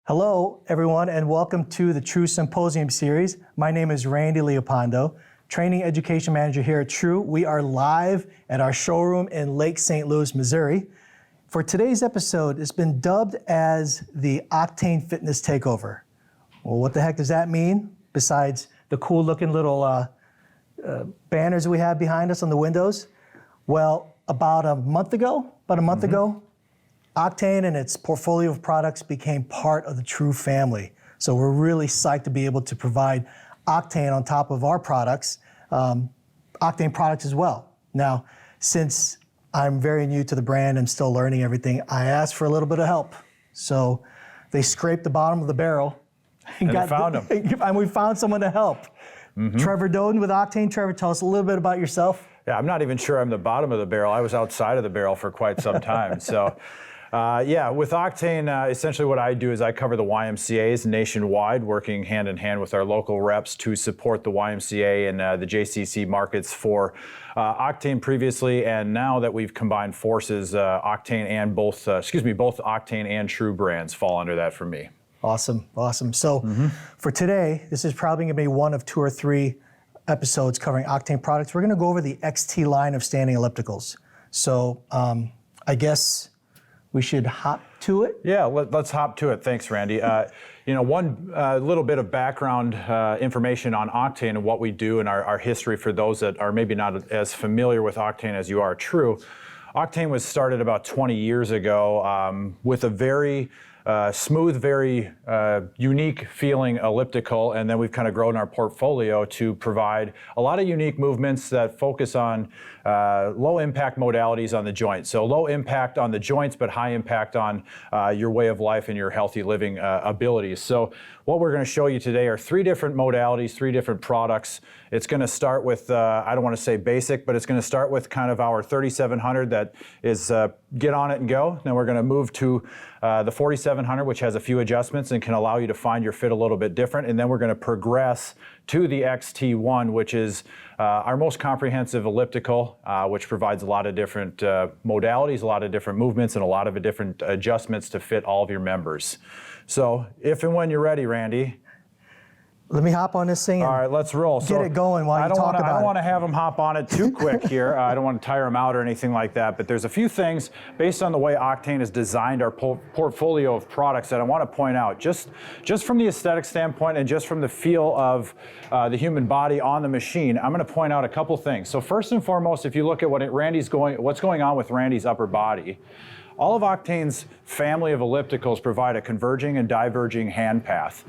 Hello, everyone, and welcome to the True Symposium Series. My name is Randy Leopando, Training Education Manager here at True. We are live at our showroom in Lake St. Louis, Missouri. For today's episode, it's been dubbed as the Octane Fitness Takeover. Well, what the heck does that mean, besides the cool-looking little banners we have behind us on the windows? Well, about a month ago, Octane and its portfolio of products became part of the True family. So we're really psyched to be able to provide Octane on top of our products, Octane products as well. Now, since I'm very new to the brand and still learning everything, I asked for a little bit of help. So they scraped the bottom of the barrel and found them. And we found someone to help. Trevor Doden with Octane. Trevor, tell us a little bit about yourself. Yeah, I'm not even sure I'm the bottom of the barrel. I was outside of the barrel for quite some time. So. Yeah, with Octane, essentially what I do is I cover the YMCAs nationwide, working hand in hand with our local reps to support the YMCA and the JCC markets for Octane previously, and now that we've combined forces, Octane and both Octane and True brands fall under that for me. Awesome, awesome. So for today, this is probably going to be one of 2 or 3 episodes covering Octane products. We're going to go over the XT line of standing ellipticals. So I guess we should hop to it? Yeah, let's hop to it. Thanks, Randy. One little bit of background information on Octane and what we do and our history for those that are maybe not as familiar with Octane as you are True. Octane was started about 20 years ago with a very smooth, very unique feeling elliptical, and then we've kind of grown our portfolio to provide a lot of unique movements that focus on low impact modalities on the joints. So low impact on the joints, but high impact on your way of life and your healthy living abilities. So what we're going to show you today are 3 different modalities, 3 different products. It's going to start with, I don't want to say basic, but it's going to start with kind of our 3700 that is get on it and go. Then we're going to move to the 4700, which has a few adjustments and can allow you to find your fit a little bit different. And then we're going to progress to the XT1, which is our most comprehensive elliptical, which provides a lot of different modalities, a lot of different movements, and a lot of different adjustments to fit all of your members. So if and when you're ready, Randy. Let me hop on this thing. All right, let's roll. Get it going while you talk about it. I don't want to have them hop on it too quick here. I don't want to tire them out or anything like that. But there's a few things based on the way Octane has designed our portfolio of products that I want to point out. Just from the aesthetic standpoint and just from the feel of the human body on the machine, I'm going to point out a couple things. So first and foremost, if you look at what's going on with Randy's upper body, all of Octane's family of ellipticals provide a converging and diverging hand path.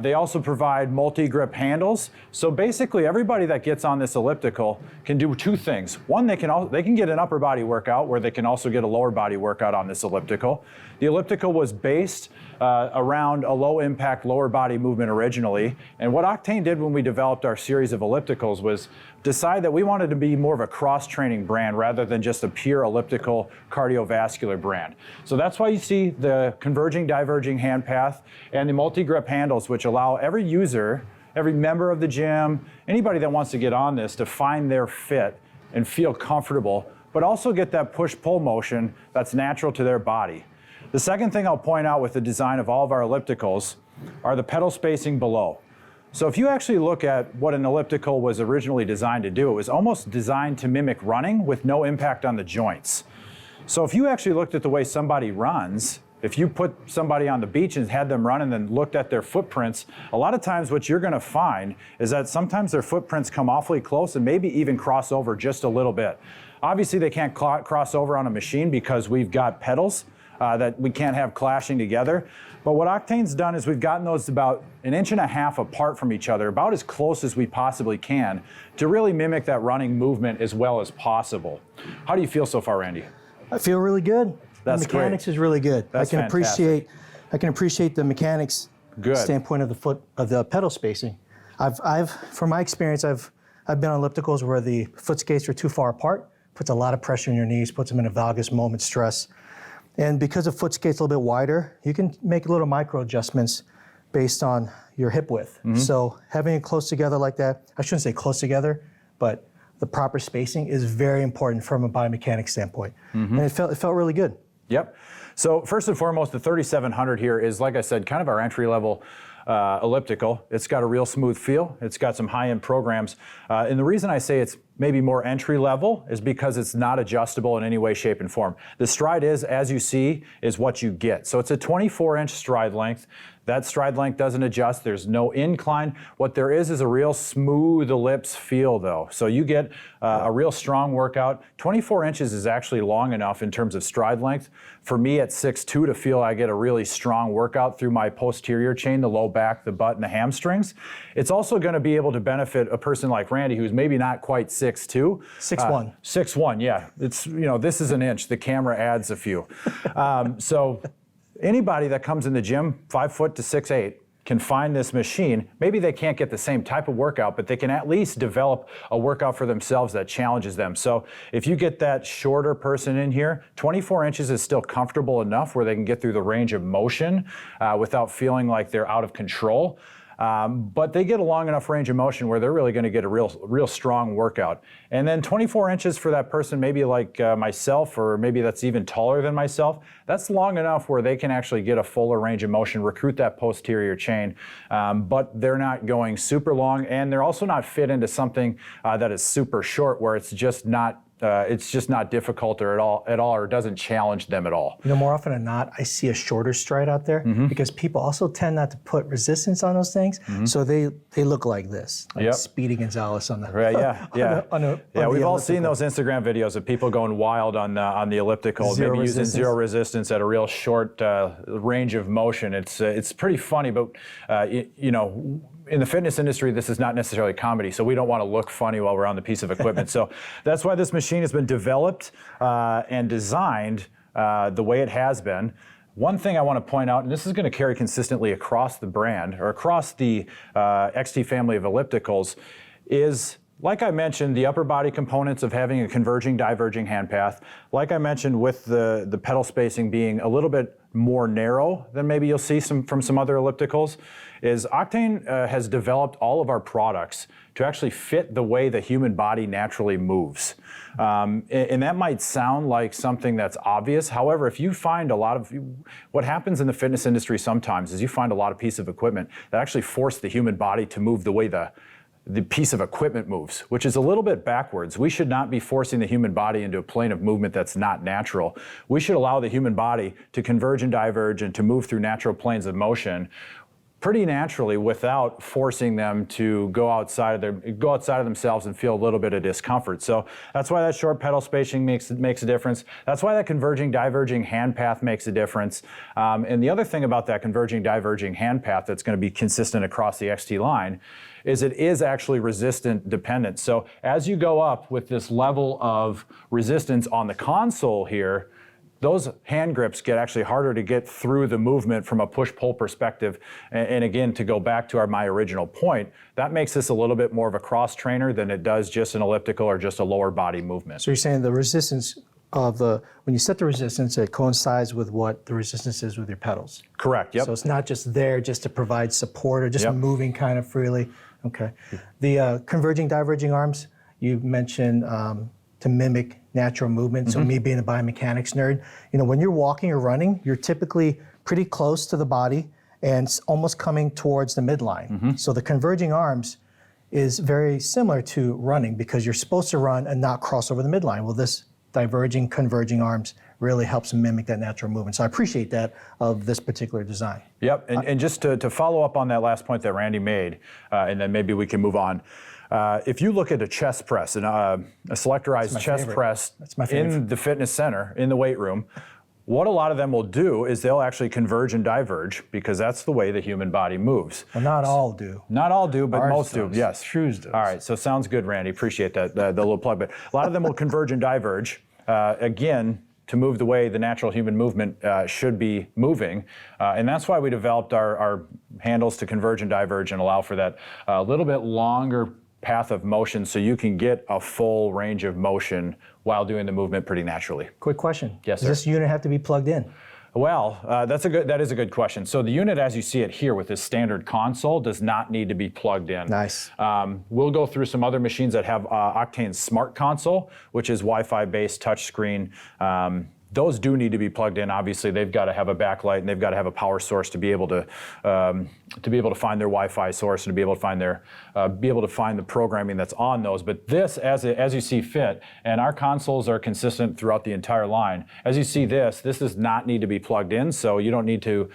They also provide multi-grip handles. So basically everybody that gets on this elliptical can do 2 things. One, they can get an upper body workout where they can also get a lower body workout on this elliptical. The elliptical was based around a low impact lower body movement originally. And what Octane did when we developed our series of ellipticals was decide that we wanted to be more of a cross-training brand rather than just a pure elliptical cardiovascular brand. So that's why you see the converging, diverging hand path and the multi-grip handles, which allow every user, every member of the gym, anybody that wants to get on this to find their fit and feel comfortable, but also get that push-pull motion that's natural to their body. The second thing I'll point out with the design of all of our ellipticals are the pedal spacing below. So if you actually look at what an elliptical was originally designed to do, it was almost designed to mimic running with no impact on the joints. So if you actually looked at the way somebody runs, if you put somebody on the beach and had them run and then looked at their footprints, a lot of times what you're going to find is that sometimes their footprints come awfully close and maybe even cross over just a little bit. Obviously they can't cross over on a machine because we've got pedals that we can't have clashing together. But what Octane's done is we've gotten those about 1.5 inches apart from each other, about as close as we possibly can, to really mimic that running movement as well as possible. How do you feel so far, Randy? I feel really good. That's the mechanics is really good. That's I can appreciate the mechanics standpoint of the pedal spacing. From my experience, I've been on ellipticals where the foot skates are too far apart, puts a lot of pressure on your knees, puts them in a valgus moment stress. And because the foot skate's a little bit wider, you can make little micro adjustments based on your hip width. So having it close together like that, I shouldn't say close together, but the proper spacing is very important from a biomechanics standpoint. And it felt really good. Yep. So first and foremost, the 3700 here is, like I said, kind of our entry-level elliptical. It's got a real smooth feel. It's got some high-end programs. And the reason I say it's maybe more entry-level is because it's not adjustable in any way, shape, and form. The stride is, as you see, is what you get. So it's a 24-inch stride length. That stride length doesn't adjust. There's no incline. What there is a real smooth ellipse feel, though. So you get a real strong workout. 24 inches is actually long enough in terms of stride length for me at 6'2" to feel I get a really strong workout through my posterior chain, the low back, the butt, and the hamstrings. It's also going to be able to benefit a person like Randy, who's maybe not quite 6'2". 6'1". 6'1", yeah. It's, this is an inch. The camera adds a few. So anybody that comes in the gym, 5 foot to 6'8", can find this machine. Maybe they can't get the same type of workout, but they can at least develop a workout for themselves that challenges them. So if you get that shorter person in here, 24 inches is still comfortable enough where they can get through the range of motion without feeling like they're out of control. But they get a long enough range of motion where they're really going to get a real strong workout. And then 24 inches for that person, maybe like myself, or maybe that's even taller than myself, that's long enough where they can actually get a fuller range of motion, recruit that posterior chain, but they're not going super long, and they're also not fit into something that is super short where it's just not difficult or at all, or doesn't challenge them at all. More often than not, I see a shorter stride out there because people also tend not to put resistance on those things, so they look like this, like Speedy Gonzalez on the We've all seen those Instagram videos of people going wild on the elliptical, maybe using zero resistance at a real short range of motion. It's pretty funny, but in the fitness industry, this is not necessarily comedy, so we don't want to look funny while we're on the piece of equipment. So that's why this machine has been developed and designed the way it has been. One thing I want to point out, and this is going to carry consistently across the brand or across the XT family of ellipticals, is, like I mentioned, the upper body components of having a converging, diverging hand path. Like I mentioned, with the pedal spacing being a little bit more narrow than maybe you'll see from some other ellipticals, is Octane has developed all of our products to actually fit the way the human body naturally moves. And that might sound like something that's obvious. However, if you find what happens in the fitness industry sometimes is you find a lot of pieces of equipment that actually force the human body to move the way the piece of equipment moves, which is a little bit backwards. We should not be forcing the human body into a plane of movement that's not natural. We should allow the human body to converge and diverge and to move through natural planes of motion pretty naturally without forcing them to go outside of themselves and feel a little bit of discomfort. So that's why that short pedal spacing makes a difference. That's why that converging, diverging hand path makes a difference. And the other thing about that converging, diverging hand path that's going to be consistent across the XT line is it is actually resistant dependent. So as you go up with this level of resistance on the console here, those hand grips get actually harder to get through the movement from a push-pull perspective. And again, to go back to my original point, that makes this a little bit more of a cross trainer than it does just an elliptical or just a lower body movement. So you're saying the resistance of when you set the resistance, it coincides with what the resistance is with your pedals. Correct, yep. So it's not just there just to provide support or just moving kind of freely. Okay. The converging, diverging arms, you mentioned to mimic natural movement. So me being a biomechanics nerd, when you're walking or running, you're typically pretty close to the body and almost coming towards the midline. So the converging arms is very similar to running because you're supposed to run and not cross over the midline. Well, this diverging, converging arms really helps mimic that natural movement. So I appreciate that of this particular design. Yep, and just to follow up on that last point that Randy made, and then maybe we can move on. If you look at a chest press, and a selectorized chest press in the fitness center, in the weight room, what a lot of them will do is they'll actually converge and diverge because that's the way the human body moves. Well, not all do. Not all do, but most do, yes. Shoes do. All right, so sounds good, Randy. Appreciate that, the little plug. But a lot of them will converge and diverge, again, to move the way the natural human movement should be moving. And that's why we developed our handles to converge and diverge and allow for that little bit longer path of motion so you can get a full range of motion while doing the movement pretty naturally. Quick question. Yes, sir. Does this unit have to be plugged in? Well, that is a good question. So the unit, as you see it here with this standard console, does not need to be plugged in. Nice. We'll go through some other machines that have Octane's Smart Console, which is Wi-Fi based touchscreen. those do need to be plugged in. Obviously, they've got to have a backlight and they've got to have a power source to be able to find their Wi-Fi source and to be able to find the programming that's on those. But this, as you see fit, and our consoles are consistent throughout the entire line. As you see, this does not need to be plugged in, so you don't need to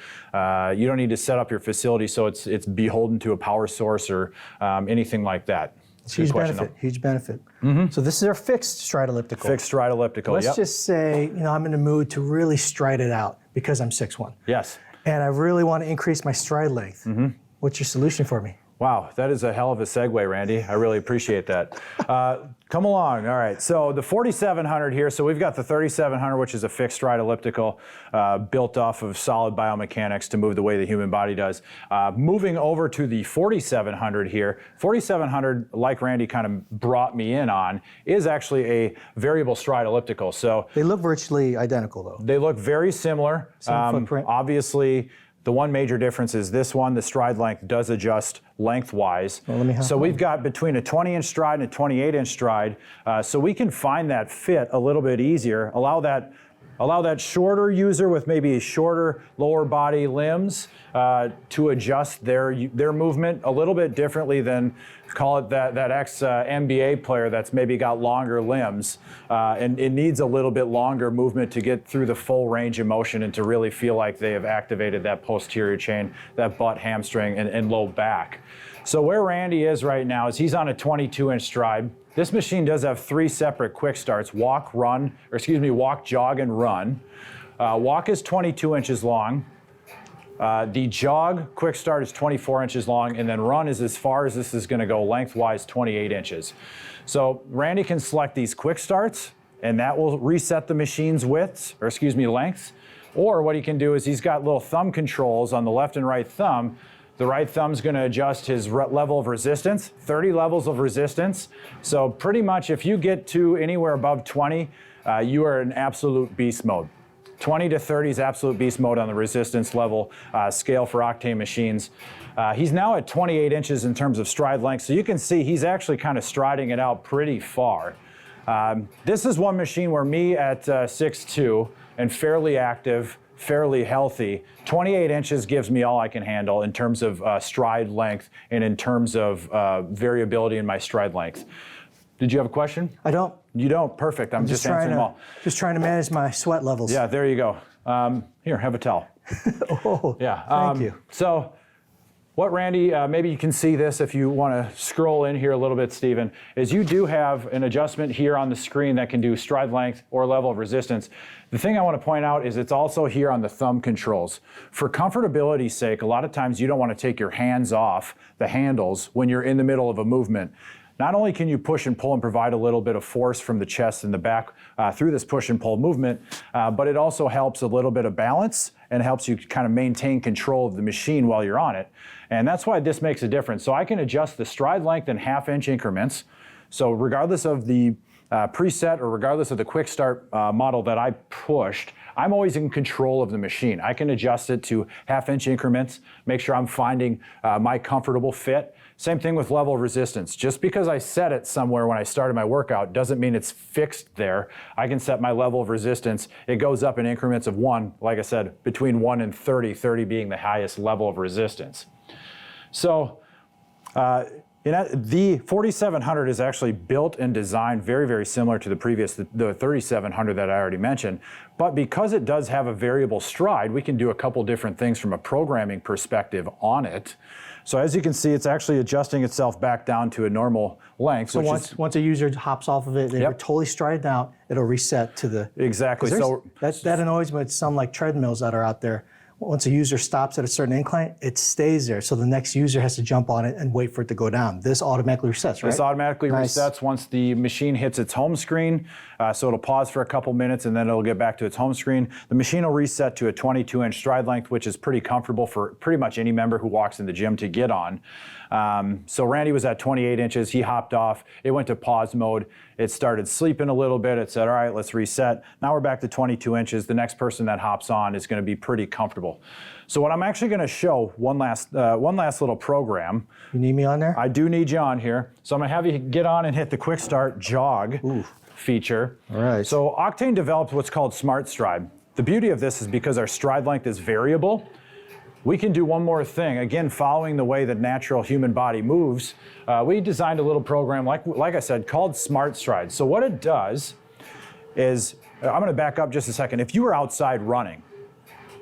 set up your facility so it's beholden to a power source or anything like that. Huge benefit. Huge benefit. Mm-hmm. So this is our fixed stride elliptical. Fixed stride elliptical. Let's just say, I'm in the mood to really stride it out because I'm 6'1". Yes. And I really want to increase my stride length. Mm-hmm. What's your solution for me? Wow, that is a hell of a segue, Randy. I really appreciate that. Come along. All right, so the 4700 here, so we've got the 3700, which is a fixed stride elliptical built off of solid biomechanics to move the way the human body does. Moving over to the 4700 here, 4700, like Randy kind of brought me in on, is actually a variable stride elliptical. So they look virtually identical, though. They look very similar. Same footprint. Obviously, the one major difference is this one, the stride length does adjust lengthwise. Well, so we've got between a 20-inch stride and a 28-inch stride, so we can find that fit a little bit easier, allow that shorter user with maybe shorter lower body limbs to adjust their movement a little bit differently than, call it that ex-NBA player that's maybe got longer limbs and it needs a little bit longer movement to get through the full range of motion and to really feel like they have activated that posterior chain, that butt, hamstring, and low back. So where Randy is right now is he's on a 22-inch stride. This machine does have 3 separate quick starts: walk, jog, and run. Walk is 22 inches long. The jog quick start is 24 inches long, and then run is as far as this is going to go lengthwise, 28 inches. So Randy can select these quick starts, and that will reset the machine's lengths. Or what he can do is he's got little thumb controls on the left and right thumb. The right thumb's going to adjust his level of resistance, 30 levels of resistance. So pretty much if you get to anywhere above 20, you are in absolute beast mode. 20 to 30 is absolute beast mode on the resistance level scale for Octane machines. He's now at 28 inches in terms of stride length, so you can see he's actually kind of striding it out pretty far. This is one machine where me at 6'2" and fairly active, fairly healthy, 28 inches gives me all I can handle in terms of stride length and in terms of variability in my stride length. Did you have a question? I don't. You don't? Perfect. I'm just answering them all. Just trying to manage my sweat levels. Yeah, there you go. Here, have a towel. Oh, yeah. Thank you. So what Randy, maybe you can see this if you want to scroll in here a little bit, Stephen, is you do have an adjustment here on the screen that can do stride length or level of resistance. The thing I want to point out is it's also here on the thumb controls. For comfortability's sake, a lot of times you don't want to take your hands off the handles when you're in the middle of a movement. Not only can you push and pull and provide a little bit of force from the chest and the back through this push and pull movement, but it also helps a little bit of balance and helps you kind of maintain control of the machine while you're on it. And that's why this makes a difference. So I can adjust the stride length in half-inch increments. So regardless of the preset or regardless of the quick start model that I pushed, I'm always in control of the machine. I can adjust it to half-inch increments, make sure I'm finding my comfortable fit. Same thing with level of resistance. Just because I set it somewhere when I started my workout doesn't mean it's fixed there. I can set my level of resistance. It goes up in increments of 1, like I said, between 1 and 30, 30 being the highest level of resistance. So the 4700 is actually built and designed very, very similar to the 3700 that I already mentioned. But because it does have a variable stride, we can do a couple different things from a programming perspective on it. So as you can see, it's actually adjusting itself back down to a normal length. So once a user hops off of it, they're totally strided out, it'll reset to the... Exactly. So that annoys me with some like treadmills that are out there. Once a user stops at a certain incline, it stays there. So the next user has to jump on it and wait for it to go down. This automatically resets, right? This automatically resets once the machine hits its home screen. So it'll pause for a couple minutes and then it'll get back to its home screen. The machine will reset to a 22-inch stride length, which is pretty comfortable for pretty much any member who walks in the gym to get on. So Randy was at 28 inches. He hopped off. It went to pause mode. It started sleeping a little bit. It said, all right, let's reset. Now we're back to 22 inches. The next person that hops on is going to be pretty comfortable. So what I'm actually going to show, one last little program. You need me on there? I do need you on here. So I'm going to have you get on and hit the quick start jog. Ooh. feature. All right. So Octane developed what's called SmartStride. The beauty of this is because our stride length is variable, we can do one more thing. Again, following the way the natural human body moves, we designed a little program, like I said, called SmartStride. So what it does is, I'm gonna back up just a second. If you were outside running,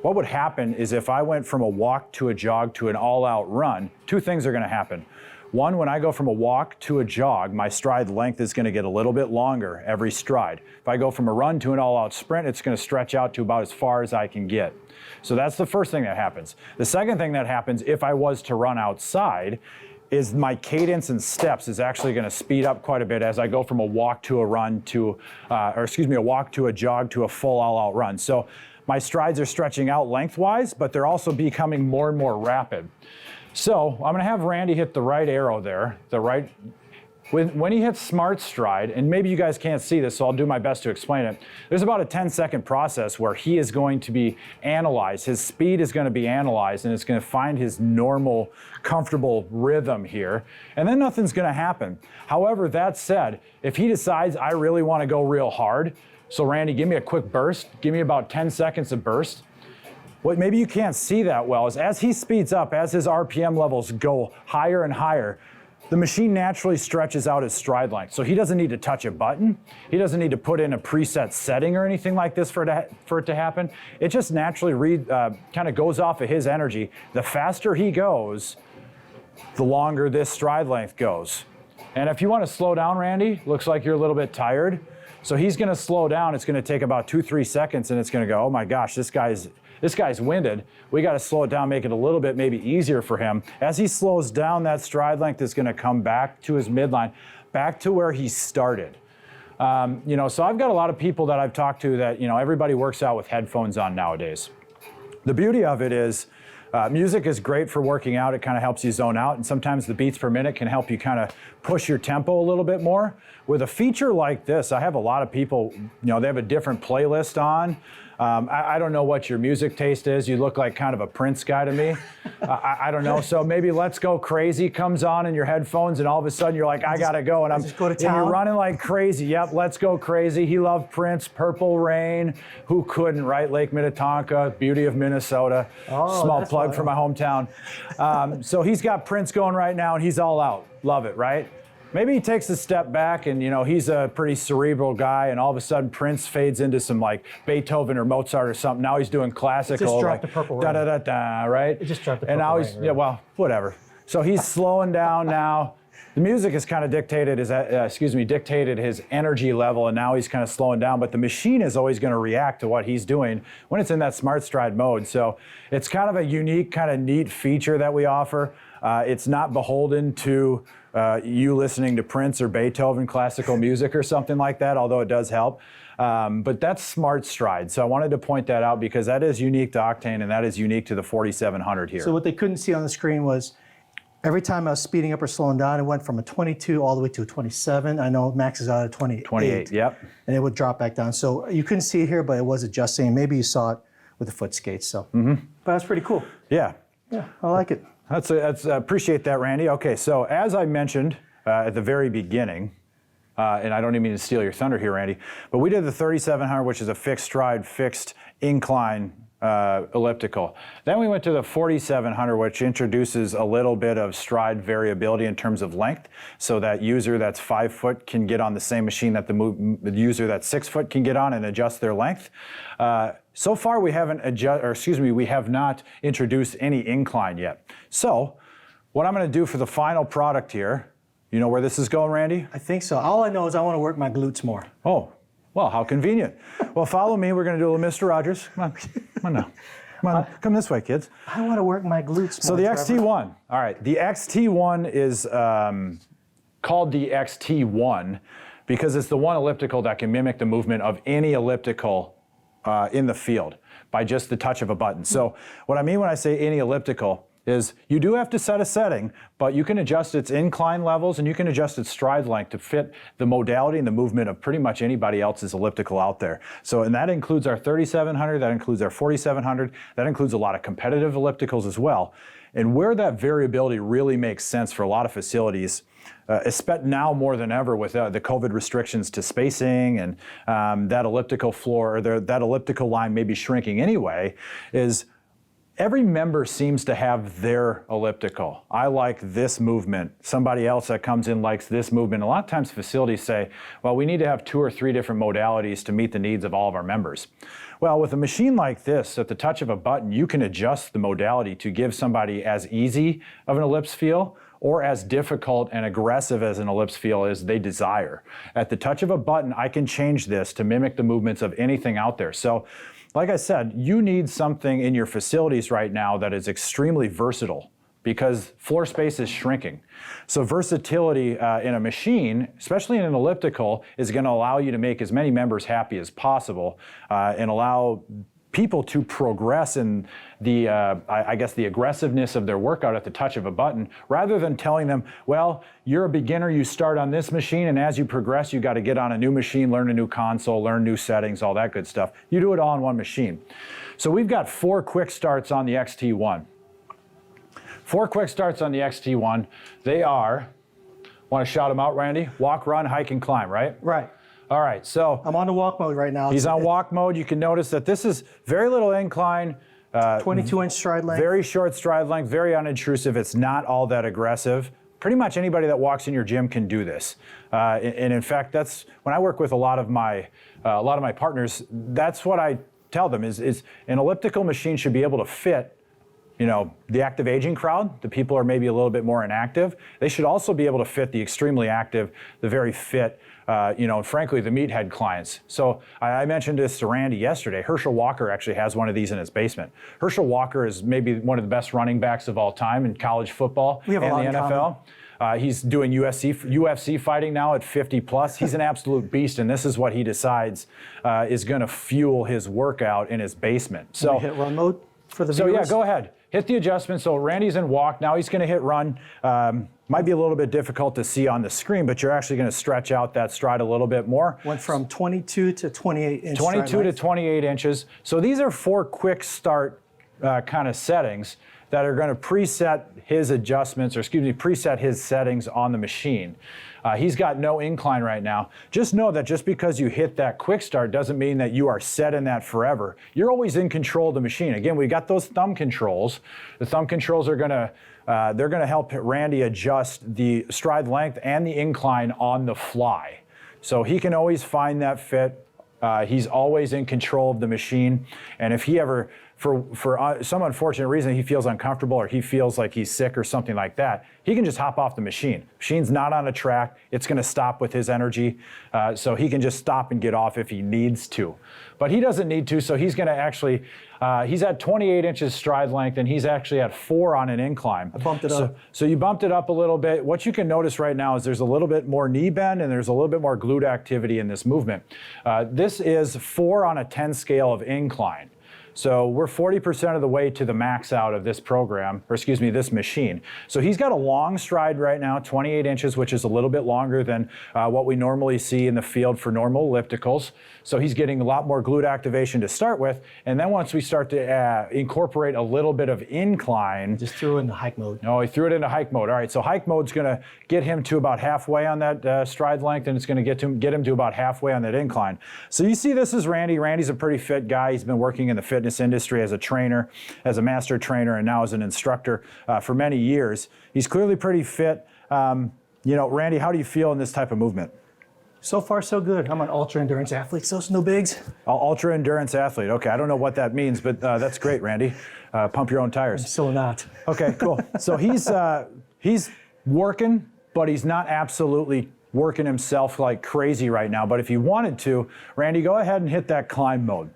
what would happen is if I went from a walk to a jog to an all-out run, two things are gonna happen. One, when I go from a walk to a jog, my stride length is gonna get a little bit longer every stride. If I go from a run to an all-out sprint, it's gonna stretch out to about as far as I can get. So that's the first thing that happens. The second thing that happens if I was to run outside is my cadence and steps is actually gonna speed up quite a bit as I go from a walk to a run to, a walk to a jog to a full all-out run. So my strides are stretching out lengthwise, but they're also becoming more and more rapid. So I'm gonna have Randy hit the right arrow there, when he hits SmartStride, and maybe you guys can't see this, so I'll do my best to explain it. There's about a 10-second process where he is going to be analyzed. His speed is gonna be analyzed, and it's gonna find his normal, comfortable rhythm here, and then nothing's gonna happen. However, that said, if he decides I really wanna go real hard, so Randy, give me a quick burst, give me about 10 seconds of burst. What maybe you can't see that well is as he speeds up, as his RPM levels go higher and higher, the machine naturally stretches out his stride length. So he doesn't need to touch a button. He doesn't need to put in a preset setting or anything like this for it to happen. It just naturally kind of goes off of his energy. The faster he goes, the longer this stride length goes. And if you want to slow down, Randy, looks like you're a little bit tired. So he's going to slow down. It's going to take about 2-3 seconds, and it's going to go, oh my gosh, this guy's winded. We got to slow it down, make it a little bit maybe easier for him. As he slows down, that stride length is going to come back to his midline, back to where he started. So I've got a lot of people that I've talked to that, everybody works out with headphones on nowadays. The beauty of it is music is great for working out. It kind of helps you zone out, and sometimes the beats per minute can help you kind of push your tempo a little bit more. With a feature like this, I have a lot of people, they have a different playlist on. I don't know what your music taste is. You look like kind of a Prince guy to me. I don't know. So maybe Let's Go Crazy comes on in your headphones, and all of a sudden you're like, I gotta go, and you're running like crazy. Yep, Let's Go Crazy. He loved Prince, Purple Rain. Who couldn't, right? Lake Minnetonka, beauty of Minnesota. Small plug for my hometown. So he's got Prince going right now, and he's all out. Love it, right? Maybe he takes a step back and, he's a pretty cerebral guy, and all of a sudden Prince fades into some like Beethoven or Mozart or something. Now he's doing classical. It just dropped the Purple Rain. Da-da-da-da, right? It just dropped the and Purple now Rain. he's, yeah, well, whatever. So he's slowing down now. The music has kind of dictated his energy level, and now he's kind of slowing down, but the machine is always going to react to what he's doing when it's in that SmartStride mode. So it's kind of a unique, kind of neat feature that we offer. It's not beholden to you listening to Prince or Beethoven classical music or something like that, although it does help. But that's SmartStride. So I wanted to point that out because that is unique to Octane, and that is unique to the 4700 here. So what they couldn't see on the screen was every time I was speeding up or slowing down, it went from a 22 all the way to a 27. I know max is out at 28. 28, yep. And it would drop back down. So you couldn't see it here, but it was adjusting. Maybe you saw it with the foot skates. So, But that's pretty cool. Yeah. Yeah, I like it. Appreciate that, Randy. Okay, so as I mentioned at the very beginning, and I don't even mean to steal your thunder here, Randy, but we did the 3700, which is a fixed stride, fixed incline elliptical. Then we went to the 4700, which introduces a little bit of stride variability in terms of length, so that user that's 5 foot can get on the same machine that the user that's 6 foot can get on and adjust their length. So far, we have not introduced any incline yet. So, what I'm going to do for the final product here, you know where this is going, Randy? I think so. All I know is I want to work my glutes more. Oh, well, how convenient. Well, follow me. We're going to do a little Mr. Rogers. Come on now. Come on, come this way, kids. I want to work my glutes more. So the XT1. All right, the XT1 is called the XT1 because it's the one elliptical that can mimic the movement of any elliptical in the field by just the touch of a button. So what I mean when I say any elliptical is you do have to set a setting, but you can adjust its incline levels and you can adjust its stride length to fit the modality and the movement of pretty much anybody else's elliptical out there. So, and that includes our 3700, that includes our 4700, that includes a lot of competitive ellipticals as well. And where that variability really makes sense for a lot of facilities, now more than ever with the COVID restrictions to spacing and that elliptical floor, or that elliptical line may be shrinking anyway, is every member seems to have their elliptical. I like this movement. Somebody else that comes in likes this movement. A lot of times facilities say, well, we need to have 2 or 3 different modalities to meet the needs of all of our members. Well, with a machine like this, at the touch of a button, you can adjust the modality to give somebody as easy of an ellipse feel or as difficult and aggressive as an ellipse feel as they desire. At the touch of a button, I can change this to mimic the movements of anything out there. So, like I said, you need something in your facilities right now that is extremely versatile because floor space is shrinking. So versatility in a machine, especially in an elliptical, is going to allow you to make as many members happy as possible and allow people to progress in the, I guess, the aggressiveness of their workout at the touch of a button, rather than telling them, well, you're a beginner, you start on this machine, and as you progress, you got to get on a new machine, learn a new console, learn new settings, all that good stuff. You do it all in one machine. So we've got 4 quick starts on the XT1. 4 quick starts on the XT1. They are, want to shout them out, Randy? Walk, run, hike, and climb, right? Right. All right, so I'm on the walk mode right now. He's on walk mode. You can notice that this is very little incline. 22-inch stride length. Very short stride length, very unintrusive. It's not all that aggressive. Pretty much anybody that walks in your gym can do this. And in fact, that's when I work with a lot of my partners, that's what I tell them is an elliptical machine should be able to fit, you know, the active aging crowd, the people are maybe a little bit more inactive. They should also be able to fit the extremely active, the very fit, you know, frankly, the meathead clients. So I mentioned this to Randy yesterday. Herschel Walker actually has one of these in his basement. Herschel Walker is maybe one of the best running backs of all time in college football and the NFL. He's doing UFC fighting now at 50 plus. He's an absolute beast, and this is what he decides is going to fuel his workout in his basement. So hit run mode for the viewers? So yeah, go ahead. Hit the adjustment. So Randy's in walk. Now he's going to hit run. Might be a little bit difficult to see on the screen, but you're actually going to stretch out that stride a little bit more. Went from 22 to 28 inches. 22 to 28 inches. So these are 4 quick start kind of settings that are going to preset his adjustments, or excuse me, preset his settings on the machine. He's got no incline right now. Just know that just because you hit that quick start doesn't mean that you are set in that forever. You're always in control of the machine. Again, we got those thumb controls. The thumb controls are gonna, they're gonna help Randy adjust the stride length and the incline on the fly. So he can always find that fit. He's always in control of the machine. And if he ever, for some unfortunate reason, he feels uncomfortable or he feels like he's sick or something like that, he can just hop off the machine. Machine's not on a track. It's going to stop with his energy. So he can just stop and get off if he needs to. But he doesn't need to, so he's going to actually, he's at 28 inches stride length, and he's actually at 4 on an incline. I bumped it up. So you bumped it up a little bit. What you can notice right now is there's a little bit more knee bend and there's a little bit more glute activity in this movement. This is 4 on a 10 scale of incline. So we're 40% of the way to the max out of this program, or excuse me, this machine. So he's got a long stride right now, 28 inches, which is a little bit longer than what we normally see in the field for normal ellipticals. So he's getting a lot more glute activation to start with. And then once we start to incorporate a little bit of incline. Just threw it into hike mode. No, he threw it into hike mode. All right, so hike mode's gonna get him to about halfway on that stride length, and it's gonna get him to about halfway on that incline. So you see this is Randy. Randy's a pretty fit guy. He's been working in the fitness industry as a trainer, as a master trainer, and now as an instructor for many years. He's clearly pretty fit. You know, Randy, how do you feel in this type of movement? So far, so good. I'm an ultra endurance athlete, so it's no bigs. Ultra endurance athlete. Okay, I don't know what that means, but that's great, Randy. Pump your own tires. I'm still not. Okay, cool. So he's working, but he's not absolutely working himself like crazy right now. But if you wanted to, Randy, go ahead and hit that climb mode.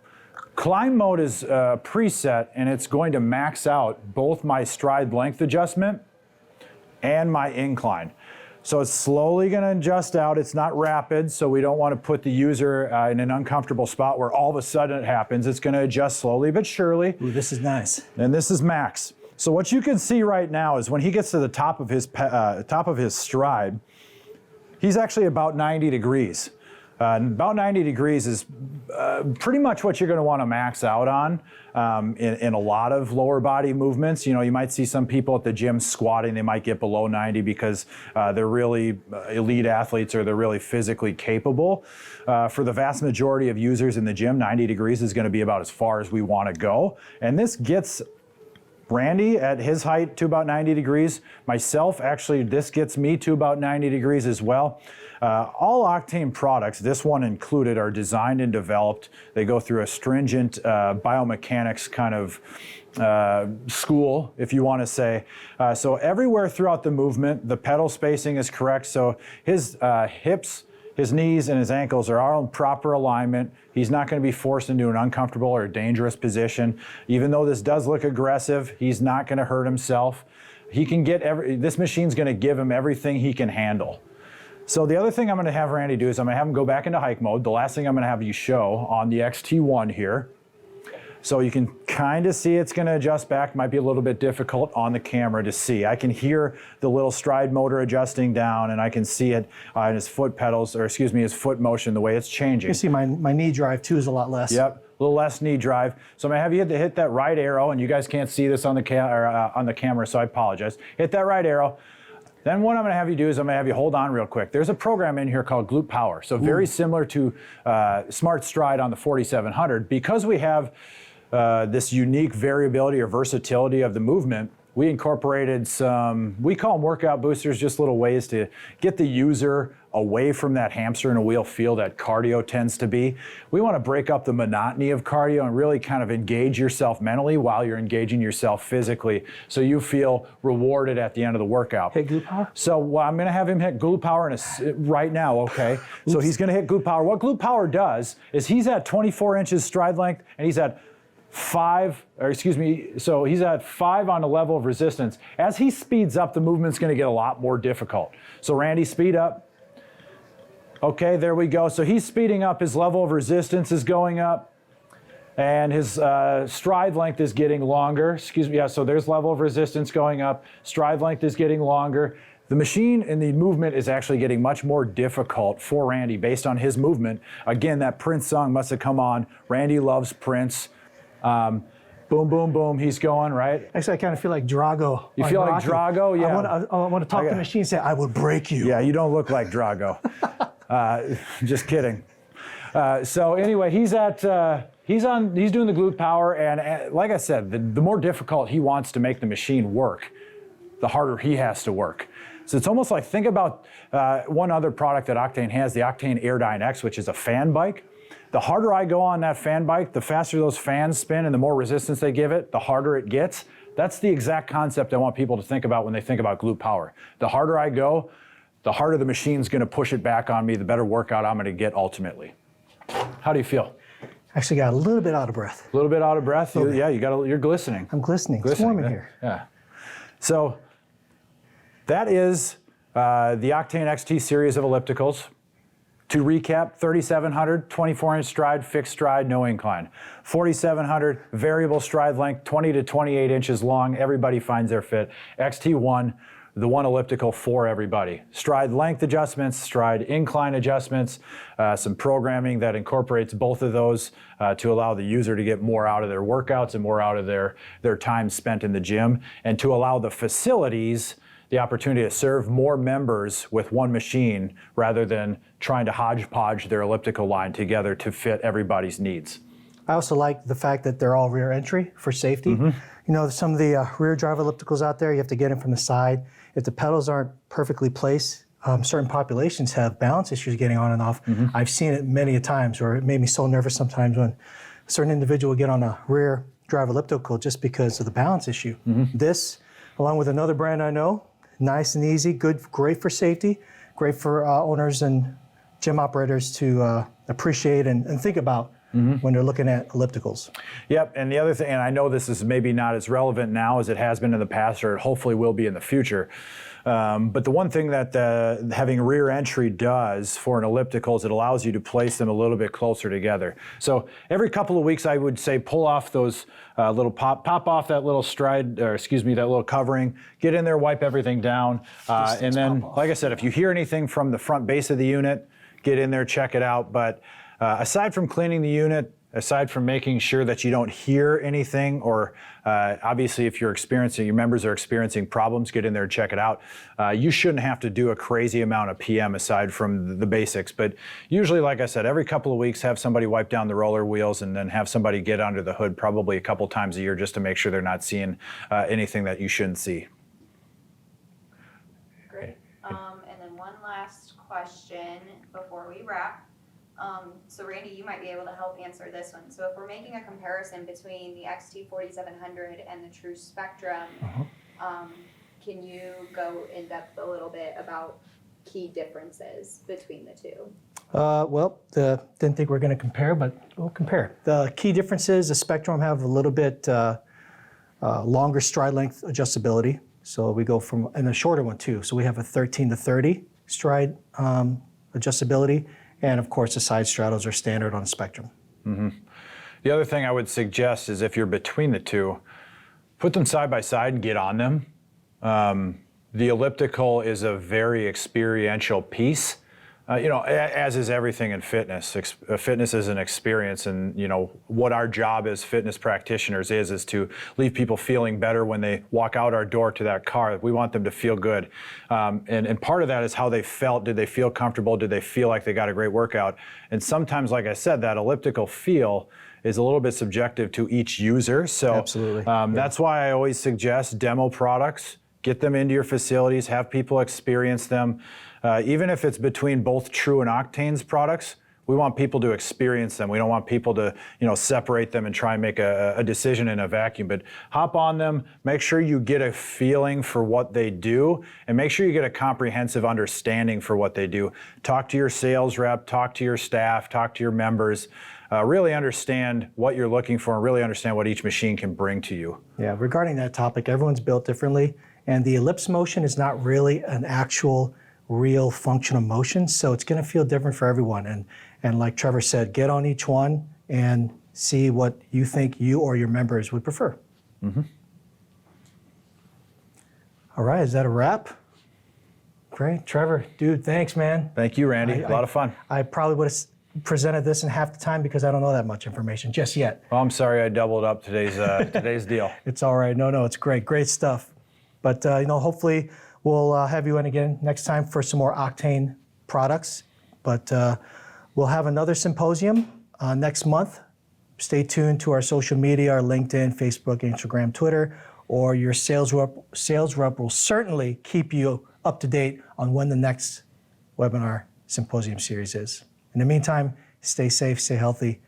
Climb mode is preset, and it's going to max out both my stride length adjustment and my incline. So it's slowly going to adjust out. It's not rapid, so we don't want to put the user in an uncomfortable spot where all of a sudden it happens. It's going to adjust slowly but surely. Ooh, this is nice. And this is max. So what you can see right now is when he gets to the top of his stride, he's actually about 90 degrees. About 90 degrees is pretty much what you're going to want to max out on in a lot of lower body movements. You know, you might see some people at the gym squatting, they might get below 90 because they're really elite athletes or they're really physically capable. For the vast majority of users in the gym, 90 degrees is going to be about as far as we want to go. And this gets Randy at his height to about 90 degrees. Myself, actually, this gets me to about 90 degrees as well. All Octane products, this one included, are designed and developed. They go through a stringent biomechanics kind of school, if you want to say. So everywhere throughout the movement, the pedal spacing is correct. So his hips, his knees, and his ankles are all in proper alignment. He's not going to be forced into an uncomfortable or dangerous position. Even though this does look aggressive, he's not going to hurt himself. He can get this machine's going to give him everything he can handle. So the other thing I'm going to have Randy do is I'm going to have him go back into hike mode. The last thing I'm going to have you show on the XT1 here. So you can kind of see it's going to adjust back. Might be a little bit difficult on the camera to see. I can hear the little stride motor adjusting down, and I can see it in his foot pedals, or excuse me, his foot motion, the way it's changing. You see my knee drive too is a lot less. Yep, a little less knee drive. So I'm going to have you hit that right arrow, and you guys can't see this on the camera, so I apologize. Hit that right arrow. Then what I'm going to have you do is I'm going to have you hold on real quick. There's a program in here called Glute Power. So very similar to SmartStride on the 4700. Because we have this unique variability or versatility of the movement, we incorporated some, we call them workout boosters, just little ways to get the user away from that hamster in a wheel feel that cardio tends to be. We want to break up the monotony of cardio and really kind of engage yourself mentally while you're engaging yourself physically, so you feel rewarded at the end of the workout. Hit Glute Power? So I'm going to have him hit Glute Power right now, okay? So he's going to hit Glute Power. What Glute Power does is he's at 24 inches stride length, and he's at 5, or excuse me, so he's at 5 on the level of resistance. As he speeds up, the movement's going to get a lot more difficult. So Randy, speed up. Okay, there we go. So he's speeding up. His level of resistance is going up, and his stride length is getting longer. Excuse me, yeah, so there's level of resistance going up. Stride length is getting longer. The machine and the movement is actually getting much more difficult for Randy based on his movement. Again, that Prince song must have come on. Randy loves Prince. Boom, boom, boom, he's going, right? Actually, I kind of feel like Drago. You feel like Drago? Yeah. I want to talk to the machine and say, I will break you. Yeah, you don't look like Drago. Just kidding. So anyway, he's doing the Glute Power, and like I said, the more difficult he wants to make the machine work, the harder he has to work. So it's almost like, think about one other product that Octane has, the Octane Airdyne X, which is a fan bike. The harder I go on that fan bike, the faster those fans spin and the more resistance they give it, the harder it gets. That's the exact concept I want people to think about when they think about Glute Power. The harder I go, the harder the machine's going to push it back on me, the better workout I'm going to get ultimately. How do you feel? Actually got a little bit out of breath. A little bit out of breath? Yeah, you're glistening. I'm glistening. It's warm in here. Yeah. So that is the Octane XT series of ellipticals. To recap, 3700, 24-inch stride, fixed stride, no incline. 4700, variable stride length, 20 to 28 inches long. Everybody finds their fit. XT1, the one elliptical for everybody. Stride length adjustments, stride incline adjustments, some programming that incorporates both of those to allow the user to get more out of their workouts and more out of their time spent in the gym, and to allow the facilities the opportunity to serve more members with one machine rather than trying to hodgepodge their elliptical line together to fit everybody's needs. I also like the fact that they're all rear entry for safety. You know, some of the rear drive ellipticals out there, you have to get them from the side. If the pedals aren't perfectly placed, certain populations have balance issues getting on and off. I've seen it many a times, or it made me so nervous sometimes when a certain individual would get on a rear drive elliptical just because of the balance issue. This, along with another brand I know, nice and easy, great for safety, great for owners and gym operators to appreciate and think about when they're looking at ellipticals. Yep, and the other thing, and I know this is maybe not as relevant now as it has been in the past, or it hopefully will be in the future, but the one thing that having rear entry does for an elliptical is it allows you to place them a little bit closer together. So every couple of weeks, I would say pull off those little pop off that little stride, or excuse me, that little covering, get in there, wipe everything down, and then, like I said, if you hear anything from the front base of the unit, get in there, check it out. But aside from cleaning the unit, aside from making sure that you don't hear anything, or obviously if your members are experiencing problems, get in there and check it out. You shouldn't have to do a crazy amount of PM aside from the basics, but usually, like I said, every couple of weeks have somebody wipe down the roller wheels and then have somebody get under the hood probably a couple times a year just to make sure they're not seeing anything that you shouldn't see. Great. And then one last question before we wrap. So Randy, you might be able to help answer this one. So if we're making a comparison between the XT4700 and the True Spectrum, can you go in depth a little bit about key differences between the two? Didn't think we were going to compare, but we'll compare. The key differences, the Spectrum have a little bit longer stride length adjustability. So we go from, and a shorter one too. So we have a 13 to 30 stride adjustability. And of course, the side straddles are standard on the Spectrum. Mm-hmm. The other thing I would suggest is if you're between the two, put them side by side and get on them. The elliptical is a very experiential piece. As is everything in fitness. Fitness is an experience, and what our job as fitness practitioners is to leave people feeling better when they walk out our door to that car. We want them to feel good, and part of that is how they felt. Did they feel comfortable? Did they feel like they got a great workout? And sometimes, like I said, that elliptical feel is a little bit subjective to each user. So absolutely, that's why I always suggest demo products. Get them into your facilities, have people experience them. Even if it's between both True and Octane's products, we want people to experience them. We don't want people to, separate them and try and make a decision in a vacuum. But hop on them, make sure you get a feeling for what they do, and make sure you get a comprehensive understanding for what they do. Talk to your sales rep, talk to your staff, talk to your members. Really understand what you're looking for and really understand what each machine can bring to you. Yeah, regarding that topic, everyone's built differently, and the ellipse motion is not really an actual real functional motion, so it's going to feel different for everyone. And like Trevor said, get on each one and see what you think you or your members would prefer. Mm-hmm. All right, is that a wrap? Great, Trevor, dude, thanks, man. Thank you, Randy. A lot of fun. I probably would have presented this in half the time because I don't know that much information just yet. Well, I'm sorry I doubled up today's deal. It's all right. No, it's great stuff. But hopefully we'll have you in again next time for some more Octane products. But we'll have another symposium next month. Stay tuned to our social media, our LinkedIn, Facebook, Instagram, Twitter, or your sales rep will certainly keep you up to date on when the next webinar Symposium Series is. In the meantime, stay safe, stay healthy.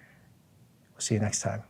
We'll see you next time.